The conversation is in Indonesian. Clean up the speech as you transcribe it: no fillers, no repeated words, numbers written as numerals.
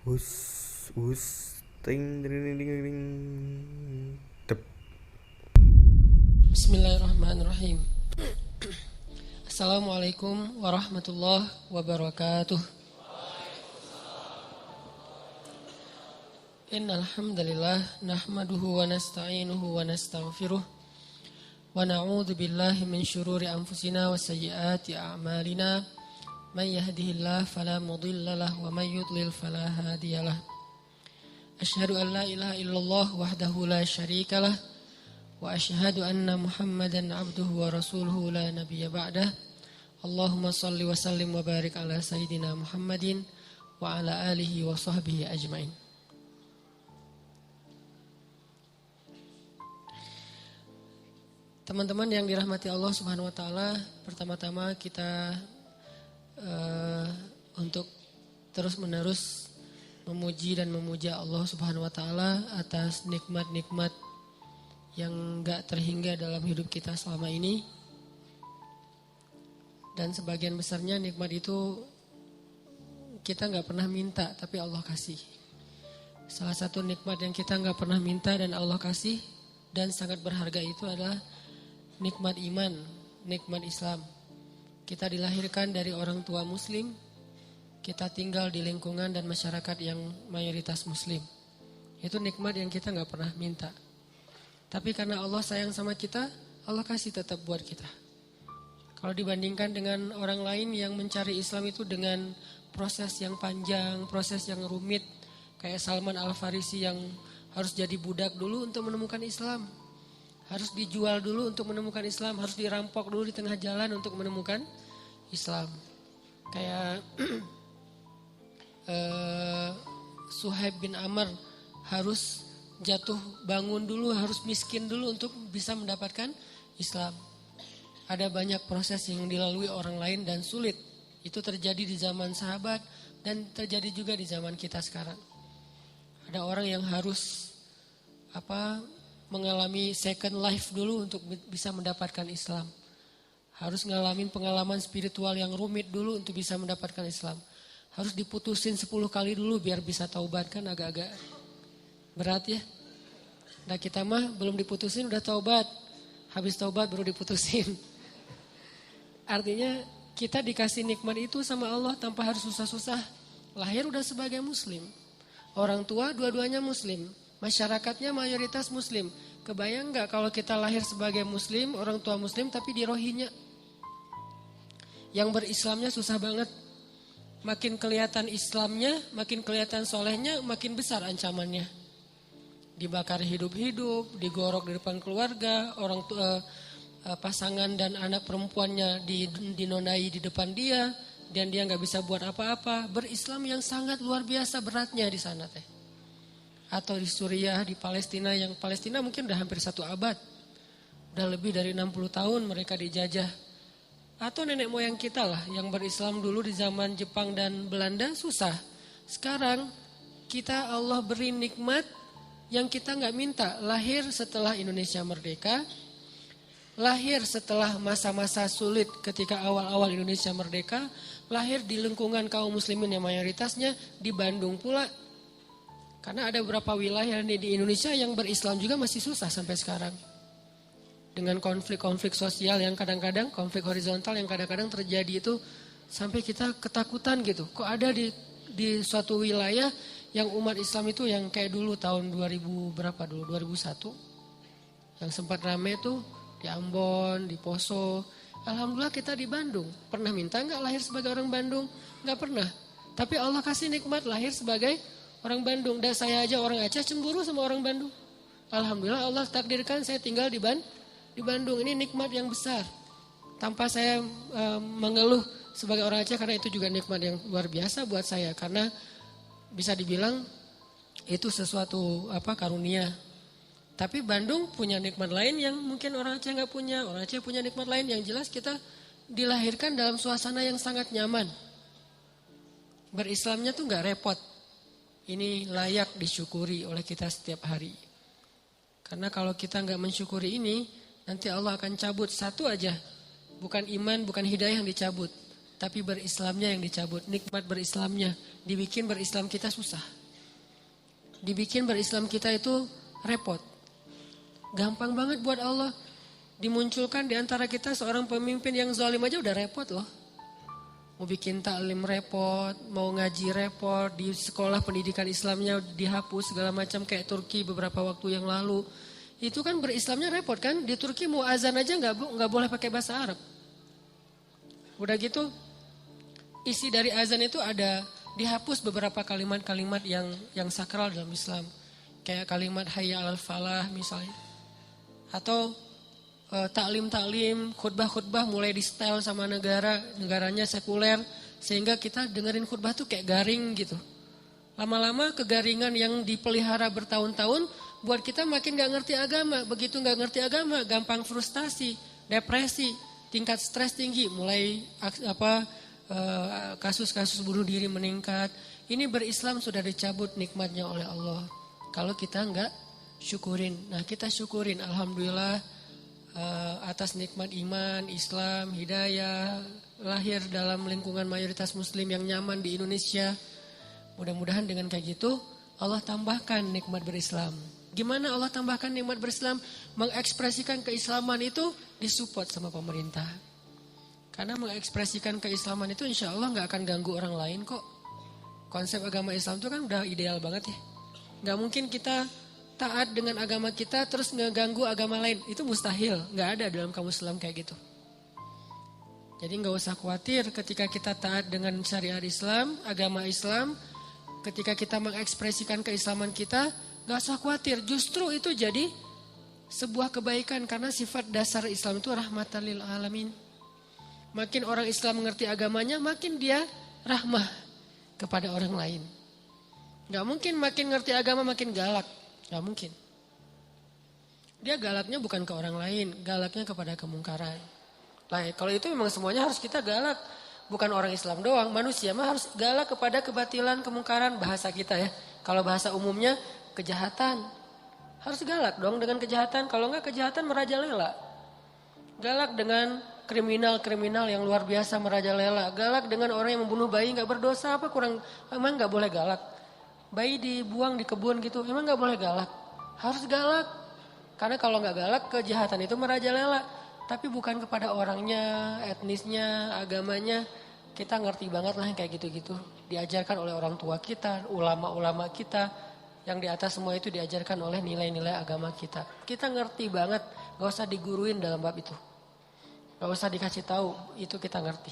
Us, us, ting, ding, ding, ding, ding, dep. Bismillahirrahmanirrahim. Assalamualaikum warahmatullahi wabarakatuh. Innal hamdalillah nahmaduhu wa nasta'inuhu wa nastaghfiruh wa na'udzu billahi min syururi anfusina wa sayyiati a'malina. Man yahdihillahu fala mudilla lahu wa man yudlil fala hadiyalah. Asyhadu an la ilaha illallah wahdahu la syarikalah wa asyhadu anna Muhammadan abduhu wa rasuluhu la nabiyya ba'dah. Allahumma salli wa sallim wa barik ala sayyidina Muhammadin wa ala alihi wa sahbihi ajmain. Teman-teman yang dirahmati Allah Subhanahu wa taala, pertama-tama kita untuk terus-menerus memuji dan memuja Allah Subhanahu wa taala atas nikmat-nikmat yang enggak terhingga dalam hidup kita selama ini. Dan sebagian besarnya nikmat itu kita enggak pernah minta, tapi Allah kasih. Salah satu nikmat yang kita enggak pernah minta dan Allah kasih dan sangat berharga itu adalah nikmat iman, nikmat Islam. Kita dilahirkan dari orang tua muslim, kita tinggal di lingkungan dan masyarakat yang mayoritas muslim. Itu nikmat yang kita enggak pernah minta. Tapi karena Allah sayang sama kita, Allah kasih tetap buat kita. Kalau dibandingkan dengan orang lain yang mencari Islam itu dengan proses yang panjang, proses yang rumit. Kayak Salman Al-Farisi yang harus jadi budak dulu untuk menemukan Islam. Harus dijual dulu untuk menemukan Islam. Harus dirampok dulu di tengah jalan untuk menemukan Islam. Kayak Suhaib bin Amr harus jatuh bangun dulu, harus miskin dulu untuk bisa mendapatkan Islam. Ada banyak proses yang dilalui orang lain dan sulit. Itu terjadi di zaman sahabat dan terjadi juga di zaman kita sekarang. Ada orang yang harus mengalami second life dulu untuk bisa mendapatkan Islam. Harus ngalamin pengalaman spiritual yang rumit dulu untuk bisa mendapatkan Islam. Harus diputusin 10 kali dulu biar bisa taubat, kan agak-agak berat ya. Nah kita mah belum diputusin udah taubat. Habis taubat baru diputusin. Artinya kita dikasih nikmat itu sama Allah tanpa harus susah-susah. Lahir udah sebagai muslim. Orang tua dua-duanya muslim. Masyarakatnya mayoritas muslim. Kebayang gak kalau kita lahir sebagai muslim, orang tua muslim tapi di Rohingya. Yang berislamnya susah banget. Makin kelihatan Islamnya, makin kelihatan solehnya, makin besar ancamannya. Dibakar hidup-hidup, digorok di depan keluarga, orang tua, pasangan dan anak perempuannya dinodai di depan dia, dan dia nggak bisa buat apa-apa. Berislam yang sangat luar biasa beratnya di sana teh. Atau di Suriah, di Palestina, yang Palestina mungkin udah hampir 1 abad, udah lebih dari 60 tahun mereka dijajah. Atau nenek moyang kita lah yang berislam dulu di zaman Jepang dan Belanda susah. Sekarang kita Allah beri nikmat yang kita nggak minta. Lahir setelah Indonesia merdeka, lahir setelah masa-masa sulit ketika awal-awal Indonesia merdeka, lahir di lingkungan kaum muslimin yang mayoritasnya di Bandung pula. Karena ada beberapa wilayah di Indonesia yang berislam juga masih susah sampai sekarang. Dengan konflik-konflik sosial yang kadang-kadang, konflik horizontal yang kadang-kadang terjadi itu sampai kita ketakutan gitu. Kok ada di suatu wilayah yang umat Islam itu yang kayak dulu tahun 2000 berapa dulu 2001 yang sempat rame tuh di Ambon, di Poso. Alhamdulillah kita di Bandung. Pernah minta enggak lahir sebagai orang Bandung? Enggak pernah. Tapi Allah kasih nikmat lahir sebagai orang Bandung. Dan saya aja orang Aceh cemburu sama orang Bandung. Alhamdulillah Allah takdirkan saya tinggal di Bandung. Ini nikmat yang besar. Tanpa saya mengeluh sebagai orang Aceh karena itu juga nikmat yang luar biasa buat saya. Karena bisa dibilang itu sesuatu karunia. Tapi Bandung punya nikmat lain yang mungkin orang Aceh nggak punya. Orang Aceh punya nikmat lain yang jelas kita dilahirkan dalam suasana yang sangat nyaman. Berislamnya tuh nggak repot. Ini layak disyukuri oleh kita setiap hari. Karena kalau kita nggak mensyukuri ini, nanti Allah akan cabut satu aja. Bukan iman, bukan hidayah yang dicabut. Tapi berislamnya yang dicabut, nikmat berislamnya. dibikin berislam kita susah. Dibikin berislam kita itu repot. Gampang banget buat Allah. Dimunculkan di antara kita seorang pemimpin yang zalim aja udah repot loh. Mau bikin taklim repot, mau ngaji repot, di sekolah pendidikan Islamnya dihapus segala macam kayak Turki beberapa waktu yang lalu. Itu kan berislamnya repot kan? Di Turki mau azan aja nggak boleh pakai bahasa Arab. Udah gitu, isi dari azan itu ada dihapus beberapa kalimat-kalimat yang sakral dalam Islam. Kayak kalimat hayya 'alal falah misalnya. Atau taklim-taklim, khutbah-khutbah mulai di style sama negaranya sekuler. Sehingga kita dengerin khutbah tuh kayak garing gitu. Lama-lama kegaringan yang dipelihara bertahun-tahun buat kita makin gak ngerti agama. Begitu gak ngerti agama, gampang frustasi, depresi, tingkat stres tinggi. Mulai kasus-kasus bunuh diri meningkat. Ini berislam sudah dicabut nikmatnya oleh Allah. Kalau kita gak syukurin. Nah kita syukurin, alhamdulillah. Atas nikmat iman, Islam, hidayah, lahir dalam lingkungan mayoritas muslim yang nyaman di Indonesia. Mudah-mudahan dengan kayak gitu Allah tambahkan nikmat berislam. Gimana Allah tambahkan nikmat berislam? Mengekspresikan keislaman itu disupport sama pemerintah. Karena mengekspresikan keislaman itu insya Allah gak akan ganggu orang lain kok. Konsep agama Islam itu kan udah ideal banget ya. Gak mungkin kita taat dengan agama kita terus ngeganggu agama lain. Itu mustahil. Gak ada dalam kamus Islam kayak gitu. Jadi gak usah khawatir ketika kita taat dengan syariat Islam, agama Islam. Ketika kita mengekspresikan keislaman kita, gak usah khawatir. Justru itu jadi sebuah kebaikan. Karena sifat dasar Islam itu rahmatan lil alamin. Makin orang Islam mengerti agamanya, makin dia rahmah kepada orang lain. Gak mungkin makin ngerti agama makin galak. Gak mungkin. Dia galaknya bukan ke orang lain, galaknya kepada kemungkaran. Nah, kalau itu memang semuanya harus kita galak. Bukan orang Islam doang, manusia mah harus galak kepada kebatilan, kemungkaran, bahasa kita ya. Kalau bahasa umumnya kejahatan. Harus galak dong dengan kejahatan, kalau enggak kejahatan merajalela. Galak dengan kriminal-kriminal yang luar biasa merajalela. Galak dengan orang yang membunuh bayi enggak berdosa, apa kurang, emang enggak boleh galak. Bayi dibuang di kebun gitu, emang gak boleh galak? Harus galak. Karena kalau gak galak, kejahatan itu merajalela. Tapi bukan kepada orangnya, etnisnya, agamanya. Kita ngerti banget lah yang kayak gitu-gitu. Diajarkan oleh orang tua kita, ulama-ulama kita. Yang di atas semua itu diajarkan oleh nilai-nilai agama kita. Kita ngerti banget, gak usah diguruin dalam bab itu. Gak usah dikasih tahu, itu kita ngerti.